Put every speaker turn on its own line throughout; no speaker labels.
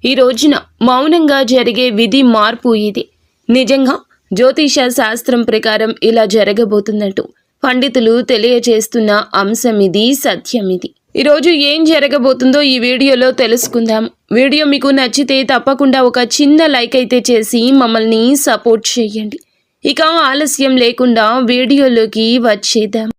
ఈ రోజున మౌనంగా జరిగే విధి మార్పు ఇది. నిజంగా జ్యోతిష శాస్త్రం ప్రకారం ఇలా జరగబోతున్నట్టు పండితులు తెలియజేస్తున్న అంశం ఇది, సత్యం ఇది. ఈరోజు ఏం జరగబోతుందో ఈ వీడియోలో తెలుసుకుందాం. వీడియో మీకు నచ్చితే తప్పకుండా ఒక చిన్న లైక్ అయితే చేసి మమ్మల్ని సపోర్ట్ చేయండి. ఇక ఆలస్యం లేకుండా వీడియోలోకి వచ్చేద్దాం.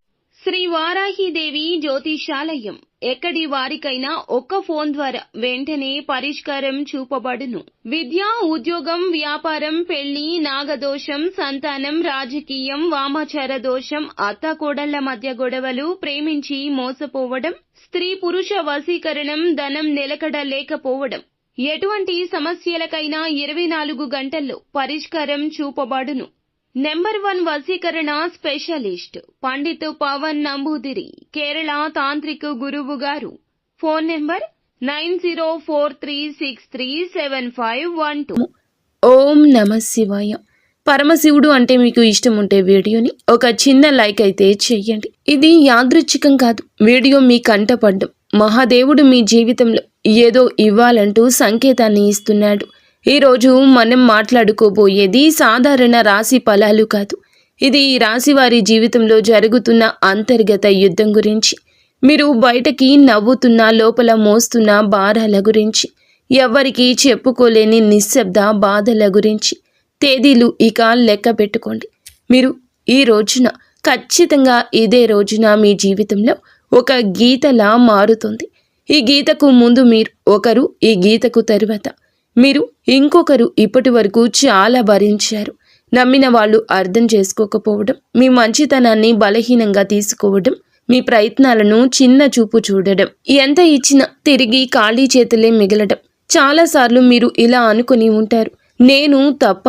శ్రీ వారాహిదేవి జ్యోతిషాలయం. ఎక్కడి వారికైనా ఒక్క ఫోన్ ద్వారా వెంటనే పరిష్కారం చూపబడును. విద్య, ఉద్యోగం, వ్యాపారం, పెళ్లి, నాగదోషం, సంతానం, రాజకీయం, వామాచార దోషం, అత్తాకోడళ్ల మధ్య గొడవలు, ప్రేమించి మోసపోవడం, స్త్రీ పురుష వశీకరణం, ధనం నిలకడ లేకపోవడం, ఎటువంటి సమస్యలకైనా 24 గంటల్లో పరిష్కారం చూపబడును. నెంబర్ 1 వశీకరణ స్పెషలిస్ట్ పండిత్ పవన్ నంబూదిరి, కేరళ తాంత్రిక గురువు గారు. Phone number 9043637512. ఓం నమ శివాయ. పరమశివుడు అంటే మీకు ఇష్టం ఉంటే వీడియోని ఒక చిన్న లైక్ అయితే చెయ్యండి. ఇది యాదృచ్ఛికం కాదు. వీడియో మీ కంటపడ్డం మహాదేవుడు మీ జీవితంలో ఏదో ఇవ్వాలంటూ సంకేతాన్ని ఇస్తున్నాడు. ఈరోజు మనం మాట్లాడుకోబోయేది సాధారణ రాశి ఫలాలు కాదు. ఇది ఈ రాశి వారి జీవితంలో జరుగుతున్న అంతర్గత యుద్ధం గురించి, మీరు బయటకి నవ్వుతున్న లోపల మోస్తున్న భారాల గురించి, ఎవ్వరికీ చెప్పుకోలేని నిశ్శబ్ద బాధల గురించి. తేదీలు ఇక లెక్క పెట్టుకోండి. మీరు ఈ రోజున ఖచ్చితంగా ఇదే రోజున మీ జీవితంలో ఒక గీతలా మారుతుంది. ఈ గీతకు ముందు మీరు ఒకరు, ఈ గీతకు తరువాత మీరు ఇంకొకరు. ఇప్పటి వరకు చాలా భరించారు. నమ్మిన వాళ్ళు అర్థం చేసుకోకపోవడం, మీ మంచితనాన్ని బలహీనంగా తీసుకోవడం, మీ ప్రయత్నాలను చిన్న చూపు చూడడం, ఎంత ఇచ్చినా తిరిగి ఖాళీ చేతులే మిగలడం. చాలాసార్లు మీరు ఇలా అనుకుని ఉంటారు, నేను తప్ప,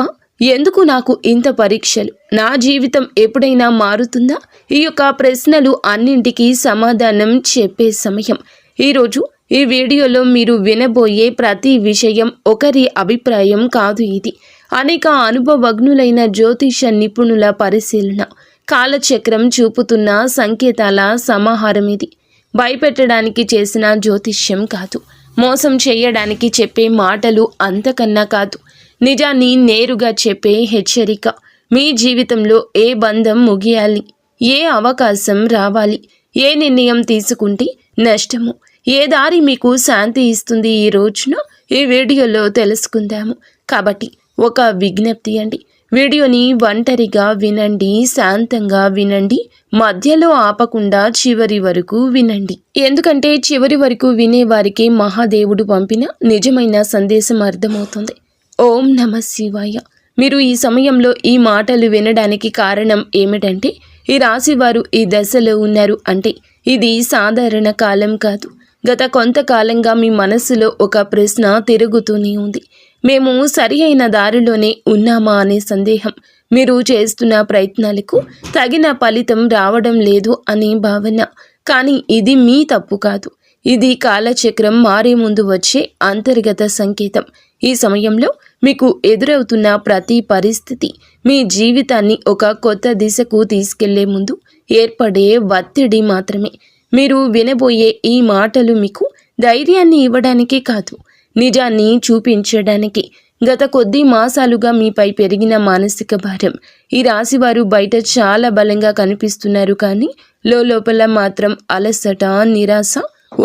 ఎందుకు నాకు ఇంత పరీక్షలు, నా జీవితం ఎప్పుడైనా మారుతుందా? ఈ యొక్క ప్రశ్నలు అన్నింటికీ సమాధానం చెప్పే సమయం ఈరోజు. ఈ వీడియోలో మీరు వినబోయే ప్రతి విషయం ఒకరి అభిప్రాయం కాదు. ఇది అనేక అనుభవజ్ఞులైన జ్యోతిష నిపుణుల పరిశీలన, కాలచక్రం చూపుతున్న సంకేతాల సమాహారం. ఇది భయపెట్టడానికి చేసిన జ్యోతిష్యం కాదు, మోసం చేయడానికి చెప్పే మాటలు అంతకన్నా కాదు, నిజాన్ని నేరుగా చెప్పే హెచ్చరిక. మీ జీవితంలో ఏ బంధం ముగియాలి, ఏ అవకాశం రావాలి, ఏ నిర్ణయం తీసుకుంటే నష్టము, ఏ దారి మీకు శాంతి ఇస్తుంది, ఈ రోజున ఈ వీడియోలో తెలుసుకుందాము. కాబట్టి ఒక విజ్ఞప్తి అండి, వీడియోని ఒంటరిగా వినండి, శాంతంగా వినండి, మధ్యలో ఆపకుండా చివరి వరకు వినండి. ఎందుకంటే చివరి వరకు వినేవారికి మహాదేవుడు పంపిన నిజమైన సందేశం అర్థమవుతుంది. ఓం నమ శివాయ. మీరు ఈ సమయంలో ఈ మాటలు వినడానికి కారణం ఏమిటంటే, ఈ రాశివారు ఈ దశలో ఉన్నారు అంటే ఇది సాధారణ కాలం కాదు. గత కొంతకాలంగా మీ మనస్సులో ఒక ప్రశ్న తిరుగుతూనే ఉంది. మేము సరి అయిన దారిలోనే ఉన్నామా అనే సందేహం. మీరు చేస్తున్న ప్రయత్నాలకు తగిన ఫలితం రావడం లేదు అనే భావన. కానీ ఇది మీ తప్పు కాదు. ఇది కాలచక్రం మారే ముందు వచ్చే అంతర్గత సంకేతం. ఈ సమయంలో మీకు ఎదురవుతున్న ప్రతి పరిస్థితి మీ జీవితాన్ని ఒక కొత్త దిశకు తీసుకెళ్లే ముందు ఏర్పడే ఒత్తిడి మాత్రమే. మీరు వినబోయే ఈ మాటలు మీకు ధైర్యాన్ని ఇవ్వడానికి కాదు, నిజాన్ని చూపించడానికి. గత కొద్ది మాసాలుగా మీపై పెరిగిన మానసిక భారం. ఈ రాశివారు బయట చాలా బలంగా కనిపిస్తున్నారు, కానీ లోపల మాత్రం అలసట, నిరాశ,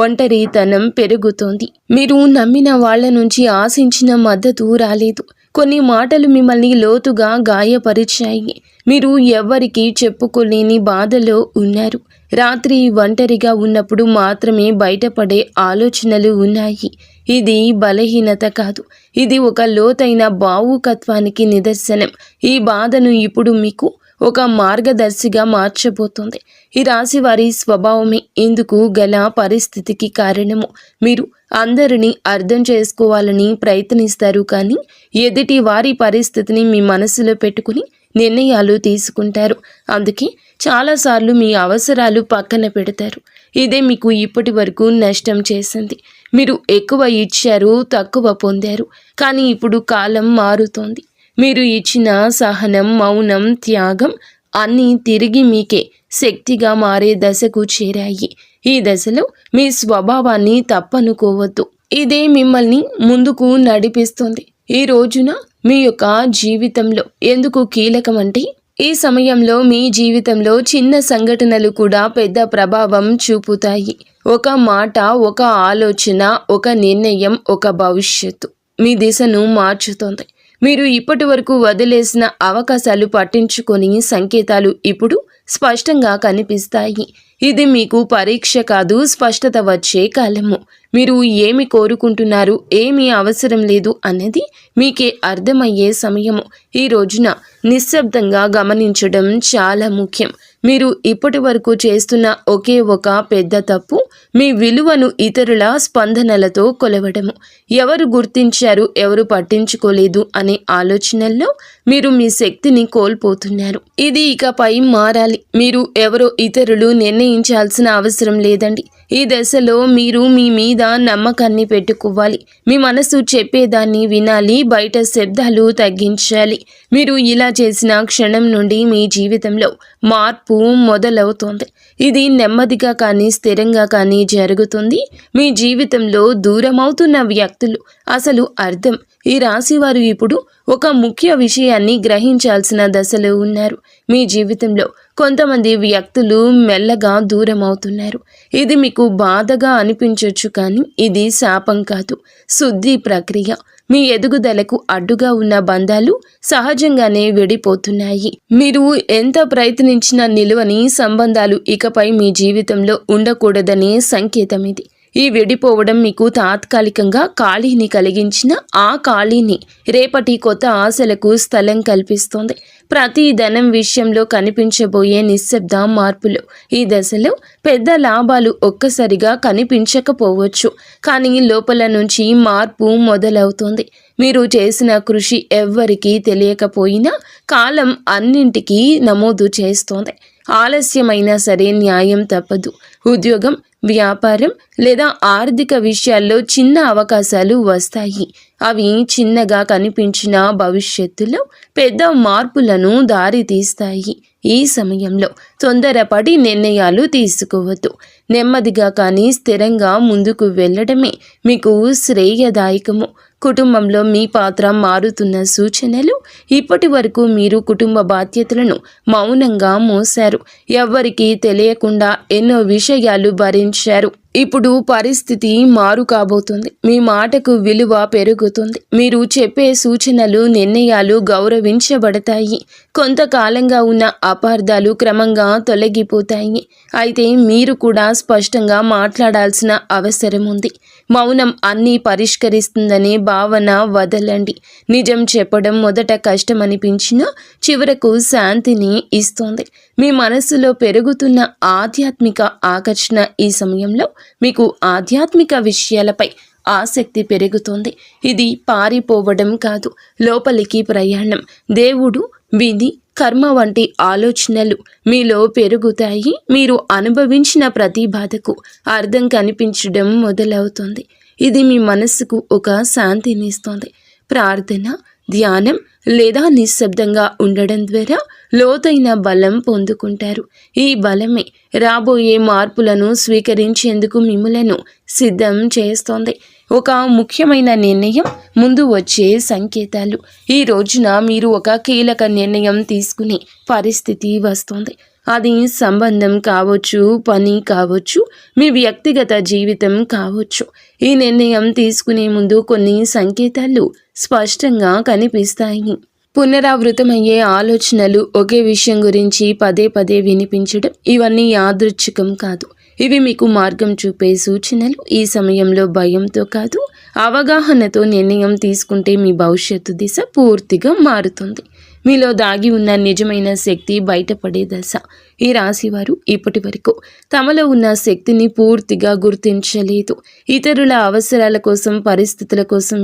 ఒంటరితనం పెరుగుతోంది. మీరు నమ్మిన వాళ్ళ నుంచి ఆశించిన మద్దతు రాలేదు. కొన్ని మాటలు మిమ్మల్ని లోతుగా గాయపరిచాయి. మీరు ఎవ్వరికీ చెప్పుకోలేని బాధలో ఉన్నారు. రాత్రి ఒంటరిగా ఉన్నప్పుడు మాత్రమే బయటపడే ఆలోచనలు ఉన్నాయి. ఇది బలహీనత కాదు, ఇది ఒక లోతైన భావుకత్వానికి నిదర్శనం. ఈ బాధను ఇప్పుడు మీకు ఒక మార్గదర్శిగా మార్చబోతోంది. ఈ రాశి వారి స్వభావమే ఇందుకు గల పరిస్థితికి కారణము. మీరు అందరినీ అర్థం చేసుకోవాలని ప్రయత్నిస్తారు, కానీ ఎదుటి వారి పరిస్థితిని మీ మనసులో పెట్టుకుని నిర్ణయాలు తీసుకుంటారు. అందుకే చాలాసార్లు మీ అవసరాలు పక్కన పెడతారు. ఇదే మీకు ఇప్పటి వరకు నష్టం చేసింది. మీరు ఎక్కువ ఇచ్చారు, తక్కువ పొందారు. కానీ ఇప్పుడు కాలం మారుతోంది. మీరు ఇచ్చిన సహనం, మౌనం, త్యాగం అన్నీ తిరిగి మీకే శక్తిగా మారే దశకు చేరాయి. ఈ దశలో మీ స్వభావాన్ని తప్పనుకోవద్దు. ఇదే మిమ్మల్ని ముందుకు నడిపిస్తుంది. ఈ రోజున మీ యొక్క జీవితంలో ఎందుకు కీలకమంటే ఈ సమయంలో మీ జీవితంలో చిన్న సంఘటనలు కూడా పెద్ద ప్రభావం చూపుతాయి. ఒక మాట, ఒక ఆలోచన, ఒక నిర్ణయం, ఒక భవిష్యత్తు మీ దిశను మార్చుతుంది. మీరు ఇప్పటి వరకు వదిలేసిన అవకాశాలు పట్టించుకొని సంకేతాలు ఇప్పుడు స్పష్టంగా కనిపిస్తాయి. ఇది మీకు పరీక్ష కాదు, స్పష్టత వచ్చే కాలము. మీరు ఏమి కోరుకుంటున్నారు, ఏమీ అవసరం లేదు అనేది మీకే అర్థమయ్యే సమయము. ఈ రోజున నిశ్శబ్దంగా గమనించడం చాలా ముఖ్యం. మీరు ఇప్పటి వరకు చేస్తున్న ఒకే ఒక పెద్ద తప్పు మీ విలువను ఇతరుల స్పందనలతో కొలవడము. ఎవరు గుర్తించారు, ఎవరు పట్టించుకోలేదు అనే ఆలోచనల్లో మీరు మీ శక్తిని కోల్పోతున్నారు. ఇది ఇకపై మారాలి. మీరు ఎవరో ఇతరులు నిర్ణయించాల్సిన అవసరం లేదండి. ఈ దశలో మీరు మీ మీద నమ్మకాన్ని పెట్టుకోవాలి. మీ మనసు చెప్పేదాన్ని వినాలి, బయట శబ్దాలు తగ్గించాలి. మీరు ఇలా చేసిన క్షణం నుండి మీ జీవితంలో మార్పు మొదలవుతోంది. ఇది నెమ్మదిగా కానీ స్థిరంగా కానీ జరుగుతుంది. మీ జీవితంలో దూరమవుతున్న వ్యక్తులు అసలు అర్థం. ఈ రాశివారు ఇప్పుడు ఒక ముఖ్య విషయాన్ని గ్రహించాల్సిన దశలో ఉన్నారు. మీ జీవితంలో కొంతమంది వ్యక్తులు మెల్లగా దూరం అవుతున్నారు. ఇది మీకు బాధగా అనిపించవచ్చు, కానీ ఇది శాపం కాదు, శుద్ధి ప్రక్రియ. మీ ఎదుగుదలకు అడ్డుగా ఉన్న బంధాలు సహజంగానే విడిపోతున్నాయి. మీరు ఎంత ప్రయత్నించినా నిలువని సంబంధాలు ఇకపై మీ జీవితంలో ఉండకూడదనే సంకేతం ఇది. ఈ విడిపోవడం మీకు తాత్కాలికంగా ఖాళీని కలిగించిన ఆ ఖాళీని రేపటి కొత్త ఆశలకు స్థలం కల్పిస్తోంది. ప్రతి ధనం విషయంలో కనిపించబోయే నిశ్శబ్ద మార్పులు. ఈ దశలో పెద్ద లాభాలు ఒక్కసారిగా కనిపించకపోవచ్చు, కానీ లోపల నుంచి మార్పు మొదలవుతుంది. మీరు చేసిన కృషి ఎవ్వరికీ తెలియకపోయినా కాలం అన్నింటికీ నమోదు చేస్తోంది. ఆలస్యమైనా సరే న్యాయం తప్పదు. ఉద్యోగం, వ్యాపారం లేదా ఆర్థిక విషయాల్లో చిన్న అవకాశాలు వస్తాయి. అవి చిన్నగా కనిపించిన భవిష్యత్తులో పెద్ద మార్పులను దారితీస్తాయి. ఈ సమయంలో తొందరపడి నిర్ణయాలు తీసుకోవద్దు. నెమ్మదిగా కానీ స్థిరంగా ముందుకు వెళ్ళడమే మీకు శ్రేయదాయకము. కుటుంబంలో మీ పాత్ర మారుతున్న సూచనలు. ఇప్పటి వరకు మీరు కుటుంబ బాధ్యతలను మౌనంగా మోశారు. ఎవ్వరికీ తెలియకుండా ఎన్నో విషయాలు భరించారు. ఇప్పుడు పరిస్థితి మారు కాబోతుంది. మీ మాటకు విలువ పెరుగుతుంది. మీరు చెప్పే సూచనలు, నిర్ణయాలు గౌరవించబడతాయి. కొంతకాలంగా ఉన్న అపార్థాలు క్రమంగా తొలగిపోతాయి. అయితే మీరు కూడా స్పష్టంగా మాట్లాడాల్సిన అవసరం ఉంది. మౌనం అన్నీ పరిష్కరిస్తుందనే భావన వదలండి. నిజం చెప్పడం మొదట కష్టమనిపించినా చివరకు శాంతిని ఇస్తుంది. మీ మనసులో పెరుగుతున్న ఆధ్యాత్మిక ఆకర్షణ. ఈ సమయంలో మీకు ఆధ్యాత్మిక విషయాలపై ఆసక్తి పెరుగుతుంది. ఇది పారిపోవడం కాదు, లోపలికి ప్రయాణం. దేవుడు, విధి, కర్మ వంటి ఆలోచనలు మీలో పెరుగుతాయి. మీరు అనుభవించిన ప్రతి బాధకు అర్థం కనిపించడం మొదలవుతుంది. ఇది మీ మనస్సుకు ఒక శాంతినిస్తుంది. ప్రార్థన, ధ్యానం లేదా నిశ్శబ్దంగా ఉండడం ద్వారా లోతైన బలం పొందుకుంటారు. ఈ బలమే రాబోయే మార్పులను స్వీకరించేందుకు మిమ్మలను సిద్ధం చేస్తోంది. ఒక ముఖ్యమైన నిర్ణయం, ముందు వచ్చే సంకేతాలు. ఈ రోజున మీరు ఒక కీలక నిర్ణయం తీసుకునే పరిస్థితి వస్తుంది. అది సంబంధం కావచ్చు, పని కావచ్చు, మీ వ్యక్తిగత జీవితం కావచ్చు. ఈ నిర్ణయం తీసుకునే ముందు కొన్ని సంకేతాలు స్పష్టంగా కనిపిస్తాయి. పునరావృతమయ్యే ఆలోచనలు, ఒకే విషయం గురించి పదే పదే వినిపించడం, ఇవన్నీ యాదృచ్ఛికం కాదు. ఇవి మీకు మార్గం చూపే సూచనలు. ఈ సమయంలో భయంతో కాదు, అవగాహనతో నిర్ణయం తీసుకుంటే మీ భవిష్యత్తు దిశ పూర్తిగా మారుతుంది. మీలో దాగి ఉన్న నిజమైన శక్తి బయటపడే దశ. ఈ రాశివారు ఇప్పటి వరకు తమలో ఉన్న శక్తిని పూర్తిగా గుర్తించలేదు. ఇతరుల అవసరాల కోసం, పరిస్థితుల కోసం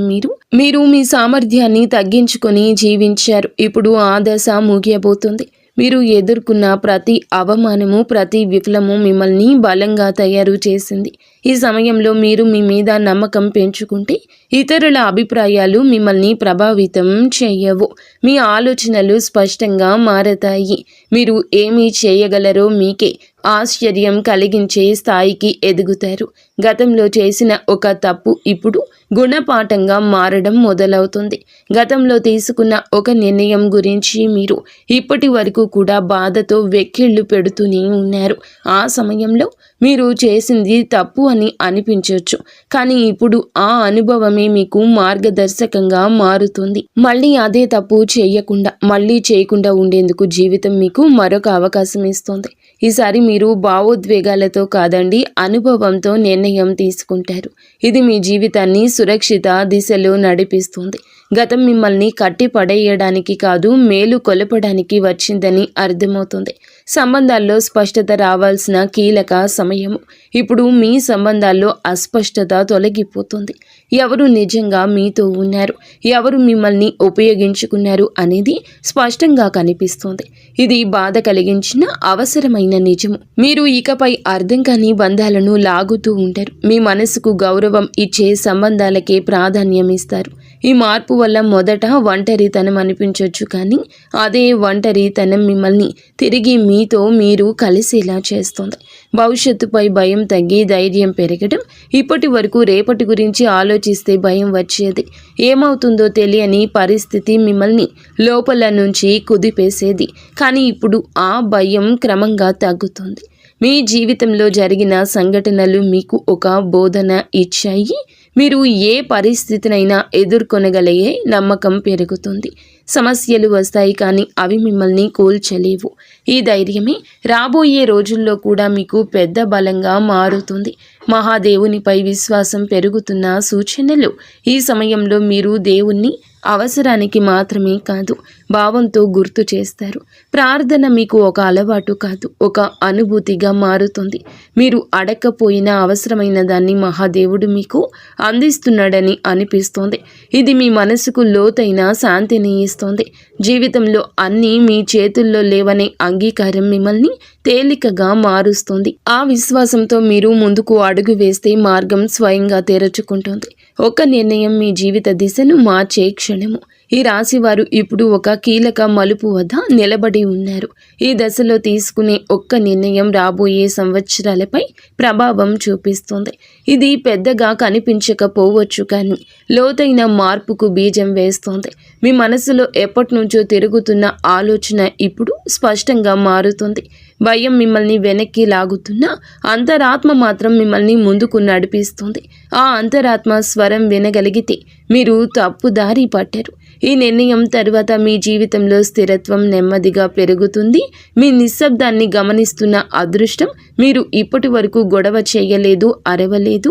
మీరు మీ సామర్థ్యాన్ని తగ్గించుకొని జీవించారు. ఇప్పుడు ఆ దశ ముగియబోతుంది. మీరు ఎదుర్కొన్న ప్రతి అవమానము, ప్రతి విఫలము మిమ్మల్ని బలంగా తయారు చేసింది. ఈ సమయంలో మీరు మీ మీద నమ్మకం పెంచుకుంటే ఇతరుల అభిప్రాయాలు మిమ్మల్ని ప్రభావితం చేయవు. మీ ఆలోచనలు స్పష్టంగా మారతాయి. మీరు ఏమి చేయగలరో మీకే ఆశ్చర్యం కలిగించే స్థాయికి ఎదుగుతారు. గతంలో చేసిన ఒక తప్పు ఇప్పుడు గుణపాఠంగా మారడం మొదలవుతుంది. గతంలో తీసుకున్న ఒక నిర్ణయం గురించి మీరు ఇప్పటి వరకు కూడా బాధతో వెక్కిళ్ళు పెడుతూనే ఉన్నారు. ఆ సమయంలో మీరు చేసింది తప్పు అని అనిపించవచ్చు, కానీ ఇప్పుడు ఆ అనుభవమే మీకు మార్గదర్శకంగా మారుతుంది. మళ్ళీ అదే తప్పు చేయకుండా ఉండేందుకు జీవితం మీకు మరొక అవకాశం ఇస్తుంది. ఈసారి మీరు భావోద్వేగాలతో కాదండి, అనుభవంతో నిర్ణయం తీసుకుంటారు. ఇది మీ జీవితాన్ని సురక్షిత దిశలో నడిపిస్తుంది. గతం మిమ్మల్ని కట్టి పడేయడానికి కాదు, మేలు కొలపడానికి వచ్చిందని అర్థమవుతుంది. సంబంధాల్లో స్పష్టత రావాల్సిన కీలక సమయము. ఇప్పుడు మీ సంబంధాల్లో అస్పష్టత తొలగిపోతుంది. ఎవరు నిజంగా మీతో ఉన్నారు, ఎవరు మిమ్మల్ని ఉపయోగించుకున్నారు అనేది స్పష్టంగా కనిపిస్తుంది. ఇది బాధ కలిగించిన అవసరమైన నిజము. మీరు ఇకపై అర్థం కాని బంధాలను లాగుతూ ఉంటారు. మీ మనసుకు గౌరవం ఇచ్చే సంబంధాలకే ప్రాధాన్యం ఇస్తారు. ఈ మార్పు వల్ల మొదట ఒంటరితనం అనిపించవచ్చు, కానీ అదే ఒంటరితనం మిమ్మల్ని తిరిగి మీతో మీరు కలిసేలా చేస్తుంది. భవిష్యత్తుపై భయం తగ్గి ధైర్యం పెరగడం. ఇప్పటి వరకు రేపటి గురించి ఆలోచిస్తే భయం వచ్చేది. ఏమవుతుందో తెలియని పరిస్థితి మిమ్మల్ని లోపల నుంచి కుదిపేసేది. కానీ ఇప్పుడు ఆ భయం క్రమంగా తగ్గుతుంది. మీ జీవితంలో జరిగిన సంఘటనలు మీకు ఒక బోధన ఇచ్చాయి. మీరు ఏ పరిస్థితినైనా ఎదుర్కొనగలిగే నమ్మకం పెరుగుతుంది. సమస్యలు వస్తాయి, కానీ అవి మిమ్మల్ని కూల్చలేవు. ఈ ధైర్యమే రాబోయే రోజుల్లో కూడా మీకు పెద్ద బలంగా మారుతుంది. మహాదేవునిపై విశ్వాసం పెరుగుతున్న సూచనలు. ఈ సమయంలో మీరు దేవుణ్ణి అవసరానికి మాత్రమే కాదు, భావంతో గుర్తు చేస్తారు. ప్రార్థన మీకు ఒక అలవాటు కాదు, ఒక అనుభూతిగా మారుతుంది. మీరు అడగకపోయినా అవసరమైన దాన్ని మహాదేవుడు మీకు అందిస్తున్నాడని అనిపిస్తోంది. ఇది మీ మనసుకు లోతైన శాంతిని ఇస్తుంది. జీవితంలో అన్నీ మీ చేతుల్లో లేవనే అంగీకారం మిమ్మల్ని తేలికగా మారుస్తుంది. ఆ విశ్వాసంతో మీరు ముందుకు అడుగు వేస్తే మార్గం స్వయంగా తెరుచుకుంటుంది. ఒక నిర్ణయం మీ జీవిత దిశను మార్చే క్షణము. ఈ రాశి వారు ఇప్పుడు ఒక కీలక మలుపు వద్ద నిలబడి ఉన్నారు. ఈ దశలో తీసుకునే ఒక్క నిర్ణయం రాబోయే సంవత్సరాలపై ప్రభావం చూపిస్తుంది. ఇది పెద్దగా కనిపించకపోవచ్చు, కానీ లోతైన మార్పుకు బీజం వేస్తుంది. మీ మనసులో ఎప్పటి నుంచో తిరుగుతున్న ఆలోచన ఇప్పుడు స్పష్టంగా మారుతుంది. భయం మిమ్మల్ని వెనక్కి లాగుతున్నా అంతరాత్మ మాత్రం మిమ్మల్ని ముందుకు నడిపిస్తుంది. ఆ అంతరాత్మ స్వరం వినగలిగితే మీరు తప్పుదారి పట్టారు. ఈ నిర్ణయం తర్వాత మీ జీవితంలో స్థిరత్వం నెమ్మదిగా పెరుగుతుంది. మీ నిశ్శబ్దాన్ని గమనిస్తున్న అదృష్టం. మీరు ఇప్పటి వరకు గొడవ చేయలేదు, అరవలేదు,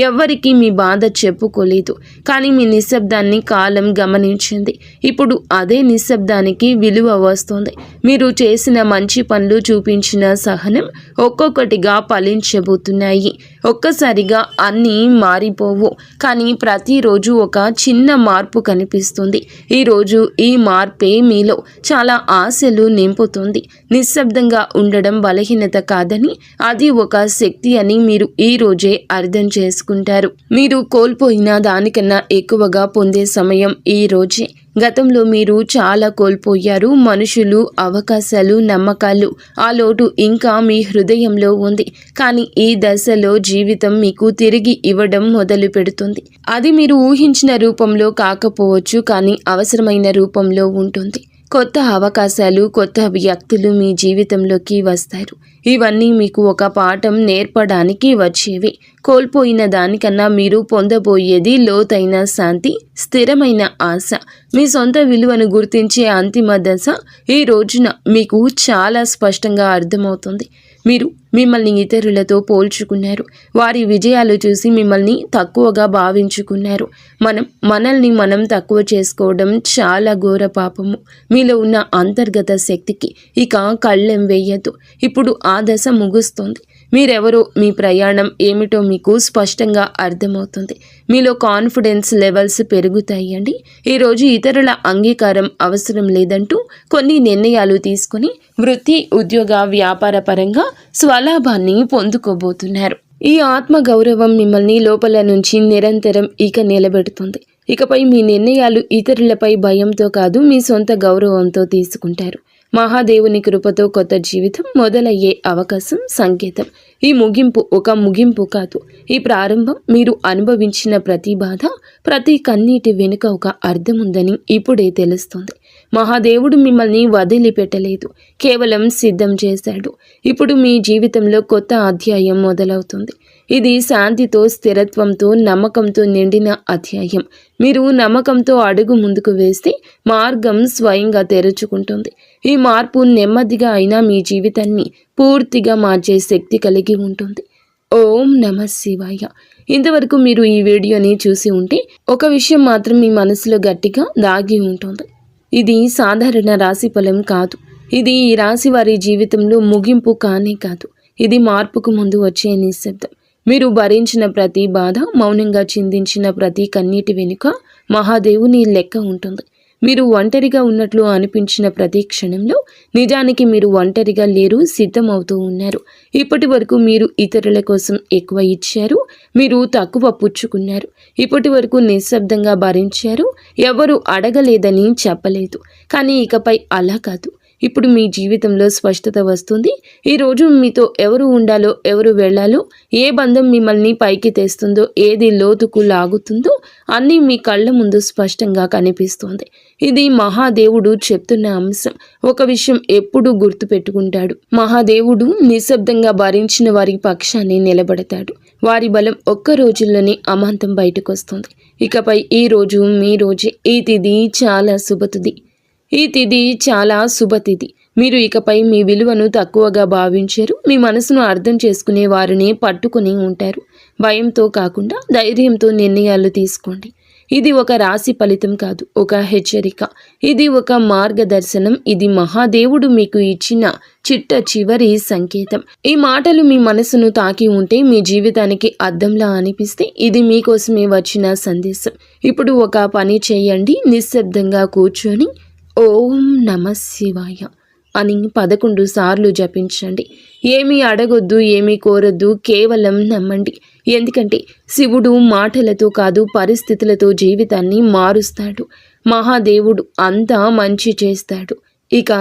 ఎవ్వరికీ మీ బాధ చెప్పుకోలేదు, కానీ మీ నిశ్శబ్దాన్ని కాలం గమనించింది. ఇప్పుడు అదే నిశ్శబ్దానికి విలువ వస్తుంది. మీరు చేసిన మంచి పనులు, చూపించిన సహనం ఒక్కొక్కటిగా ఫలించబోతున్నాయి. ఒక్కసారిగా అన్నీ మారిపోవు, కానీ ప్రతిరోజు ఒక చిన్న మార్పు కనిపిస్తుంది. ఈరోజు ఈ మార్పే మీలో చాలా ఆశలు నింపుతుంది. నిశ్శబ్దంగా ఉండడం బలహీనత కాదని, అది ఒక శక్తి అని మీరు ఈ రోజే అర్థం చేసుకుంటారు. మీరు కోల్పోయిన దానికన్నా ఎక్కువగా పొందే సమయం ఈ రోజే. గతంలో మీరు చాలా కోల్పోయారు. మనుషులు, అవకాశాలు, నమ్మకాలు. ఆ లోటు ఇంకా మీ హృదయంలో ఉంది. కానీ ఈ దశలో జీవితం మీకు తిరిగి ఇవ్వడం మొదలు పెడుతుంది. అది మీరు ఊహించిన రూపంలో కాకపోవచ్చు, కానీ అవసరమైన రూపంలో ఉంటుంది. కొత్త అవకాశాలు, కొత్త వ్యక్తులు మీ జీవితంలోకి వస్తారు. ఇవన్నీ మీకు ఒక పాఠం నేర్పడానికి వచ్చేవి. కోల్పోయిన దానికన్నా మీరు పొందబోయేది లోతైన శాంతి, స్థిరమైన ఆశ. మీ సొంత విలువను గుర్తించే అంతిమ దశ ఈ రోజున మీకు చాలా స్పష్టంగా అర్థమవుతుంది. మీరు మిమ్మల్ని ఇతరులతో పోల్చుకున్నారు. వారి విజయాలు చూసి మిమ్మల్ని తక్కువగా భావించుకున్నారు. మనల్ని మనం తక్కువ చేసుకోవడం చాలా ఘోర పాపము. మీలో ఉన్న అంతర్గత శక్తికి ఇక కళ్ళెం వేయద్దు. ఇప్పుడు ఆ దశ ముగుస్తుంది. మీరెవరో, మీ ప్రయాణం ఏమిటో మీకు స్పష్టంగా అర్థమవుతుంది. మీలో కాన్ఫిడెన్స్ లెవెల్స్ పెరుగుతాయండి. ఈరోజు ఇతరుల అంగీకారం అవసరం లేదంటూ కొన్ని నిర్ణయాలు తీసుకుని వృత్తి, ఉద్యోగ, వ్యాపార పరంగా స్వలాభాన్ని పొందుకోబోతున్నారు. ఈ ఆత్మ గౌరవం మిమ్మల్ని లోపల నుంచి నిరంతరం ఇక నిలబెడుతుంది. ఇకపై మీ నిర్ణయాలు ఇతరులపై భయంతో కాదు, మీ సొంత గౌరవంతో తీసుకుంటారు. మహాదేవుని కృపతో కొత్త జీవితం మొదలయ్యే అవకాశం సంకేతం. ఈ ముగింపు ఒక ముగింపు కాదు, ఈ ప్రారంభం. మీరు అనుభవించిన ప్రతి బాధ, ప్రతి కన్నీటి వెనుక ఒక అర్థం ఉందని ఇప్పుడే తెలుస్తుంది. మహాదేవుడు మిమ్మల్ని వదిలిపెట్టలేదు, కేవలం సిద్ధం చేశాడు. ఇప్పుడు మీ జీవితంలో కొత్త అధ్యాయం మొదలవుతుంది. ఇది శాంతితో, స్థిరత్వంతో, నమ్మకంతో నిండిన అధ్యాయం. మీరు నమ్మకంతో అడుగు ముందుకు వేస్తే మార్గం స్వయంగా తెరుచుకుంటుంది. ఈ మార్పు నెమ్మదిగా అయినా మీ జీవితాన్ని పూర్తిగా మార్చే శక్తి కలిగి ఉంటుంది. ఓం నమః శివాయ. ఇంతవరకు మీరు ఈ వీడియోని చూసి ఉంటే ఒక విషయం మాత్రం మీ మనసులో గట్టిగా దాగి ఉంటుంది. ఇది సాధారణ రాశి ఫలం కాదు. ఇది ఈ రాశి వారి జీవితంలో ముగింపు కానే కాదు. ఇది మార్పుకు ముందు వచ్చే నిశ్శబ్దం. మీరు భరించిన ప్రతి బాధ, మౌనంగా చిందించిన ప్రతి కన్నీటి వెనుక మహాదేవుని లెక్క ఉంటుంది. మీరు ఒంటరిగా ఉన్నట్లు అనిపించిన ప్రతి క్షణంలో నిజానికి మీరు ఒంటరిగా లేరు, సిద్ధమవుతూ ఉన్నారు. ఇప్పటి వరకు మీరు ఇతరుల కోసం ఎక్కువ ఇచ్చారు, మీరు తక్కువ పుచ్చుకున్నారు. ఇప్పటి వరకు నిశ్శబ్దంగా భరించారు, ఎవరు అడగలేదని చెప్పలేదు. కానీ ఇకపై అలా కాదు. ఇప్పుడు మీ జీవితంలో స్పష్టత వస్తుంది. ఈరోజు మీతో ఎవరు ఉండాలో, ఎవరు వెళ్ళాలో, ఏ బంధం మిమ్మల్ని పైకి తెస్తుందో, ఏది లోతుకు లాగుతుందో అన్నీ మీ కళ్ళ ముందు స్పష్టంగా కనిపిస్తోంది. ఇది మహాదేవుడు చెప్తున్న అంశం. ఒక విషయం ఎప్పుడూ గుర్తుపెట్టుకుంటాడు. మహాదేవుడు నిశ్శబ్దంగా భరించిన వారి పక్షాన్ని నిలబడతాడు. వారి బలం ఒక్క రోజుల్లోనే అమాంతం బయటకొస్తుంది. ఇకపై ఈ రోజు మీ రోజే. ఈ తిథి చాలా శుభతిథి. ఈ తిథి చాలా శుభతిథి. మీరు ఇకపై మీ విలువను తక్కువగా భావించారు. మీ మనసును అర్థం చేసుకునే వారిని పట్టుకుని ఉంటారు. భయంతో కాకుండా ధైర్యంతో నిర్ణయాలు తీసుకోండి. ఇది ఒక రాశి ఫలితం కాదు, ఒక హెచ్చరిక. ఇది ఒక మార్గదర్శనం. ఇది మహాదేవుడు మీకు ఇచ్చిన చిట్ట చివరి సంకేతం. ఈ మాటలు మీ మనసును తాకి ఉంటే, మీ జీవితానికి అద్దంలా అనిపిస్తే ఇది మీకోసమే వచ్చిన సందేశం. ఇప్పుడు ఒక పని చేయండి. నిశ్శబ్దంగా కూర్చొని ఓం నమః శివాయ అని 11 సార్లు జపించండి. ఏమీ అడగొద్దు, ఏమీ కోరొద్దు, కేవలం నమ్మండి. ఎందుకంటే శివుడు మాటలతో కాదు, పరిస్థితులతో జీవితాన్ని మారుస్తాడు. మహాదేవుడు అంతా మంచి చేస్తాడు. ఇక